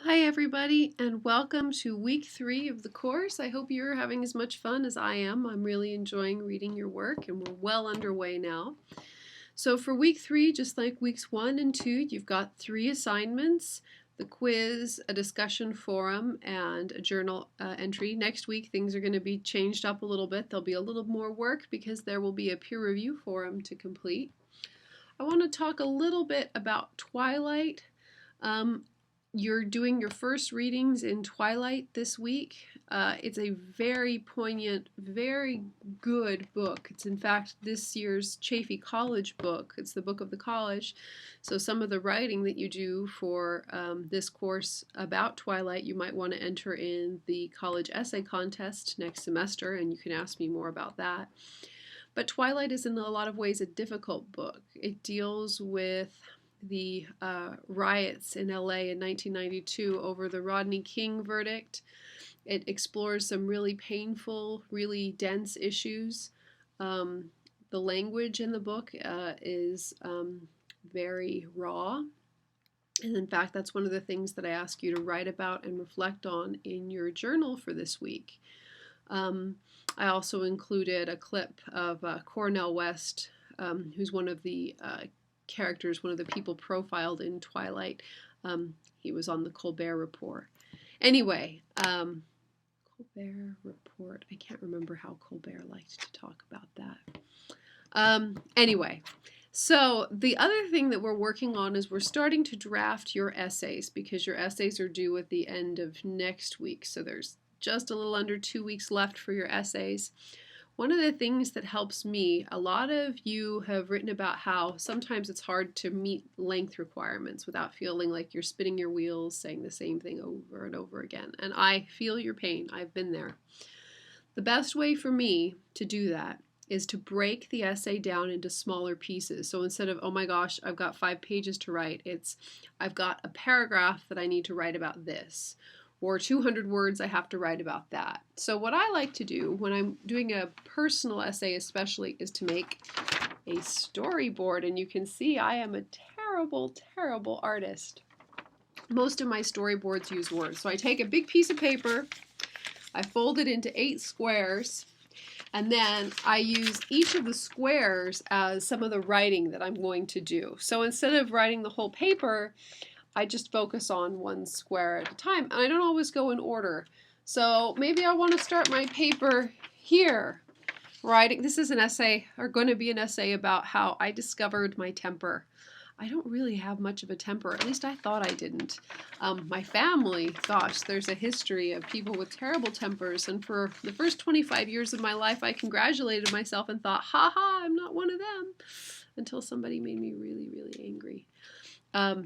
Hi everybody, and welcome to week 3 of the course. I hope you're having as much fun as I am. I'm really enjoying reading your work, and we're well underway now. So for week 3, just like weeks 1 and 2, you've got 3 assignments: the quiz, a discussion forum, and a journal entry. Next week things are going to be changed up a little bit. There'll be a little more work because there will be a peer review forum to complete. I want to talk a little bit about Twilight. Um, you're doing your first readings in Twilight this week. It's a very poignant, very good book. It's in fact this year's Chaffey College book. It's the book of the college. So some of the writing that you do for this course about Twilight, you might want to enter in the college essay contest next semester, and you can ask me more about that. But Twilight is in a lot of ways a difficult book. It deals with the riots in LA in 1992 over the Rodney King verdict. It explores some really painful, really dense issues. The language in the book is very raw. And in fact, that's one of the things that I ask you to write about and reflect on in your journal for this week. I also included a clip of Cornel West, who's one of the characters, one of the people profiled in Twilight. He was on the Colbert Report. Anyway, Colbert Report. I can't remember how Colbert liked to talk about that. Anyway, so the other thing that we're working on is we're starting to draft your essays because your essays are due at the end of next week. So there's just a little under 2 weeks left for your essays. One of the things that helps me, a lot of you have written about how sometimes it's hard to meet length requirements without feeling like you're spinning your wheels saying the same thing over and over again. And I feel your pain. I've been there. The best way for me to do that is to break the essay down into smaller pieces. So instead of, oh my gosh, I've got 5 pages to write, it's, I've got a paragraph that I need to write about this, or 200 words I have to write about that. So what I like to do when I'm doing a personal essay especially is to make a storyboard, and you can see I am a terrible, terrible artist. Most of my storyboards use words. So I take a big piece of paper, I fold it into 8 squares, and then I use each of the squares as some of the writing that I'm going to do. So instead of writing the whole paper, I just focus on one square at a time, and I don't always go in order. So maybe I want to start my paper here, writing. This is an essay, or going to be an essay about how I discovered my temper. I don't really have much of a temper, at least I thought I didn't. My family, gosh, there's a history of people with terrible tempers, and for the first 25 years of my life, I congratulated myself and thought, ha ha, I'm not one of them, until somebody made me really, really angry.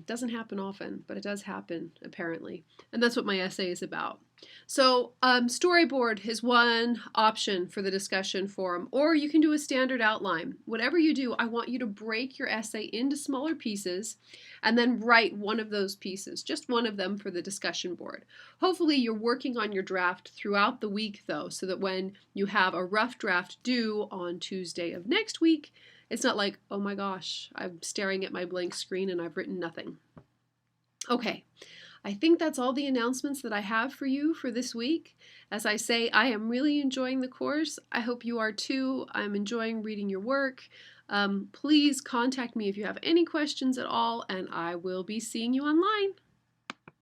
Doesn't happen often, but it does happen, apparently. And that's what my essay is about. So storyboard is one option for the discussion forum, or you can do a standard outline. Whatever you do, I want you to break your essay into smaller pieces and then write one of those pieces, just one of them for the discussion board. Hopefully you're working on your draft throughout the week, though, so that when you have a rough draft due on Tuesday of next week, it's not like, oh my gosh, I'm staring at my blank screen and I've written nothing. Okay, I think that's all the announcements that I have for you for this week. As I say, I am really enjoying the course. I hope you are too. I'm enjoying reading your work. Please contact me if you have any questions at all, and I will be seeing you online.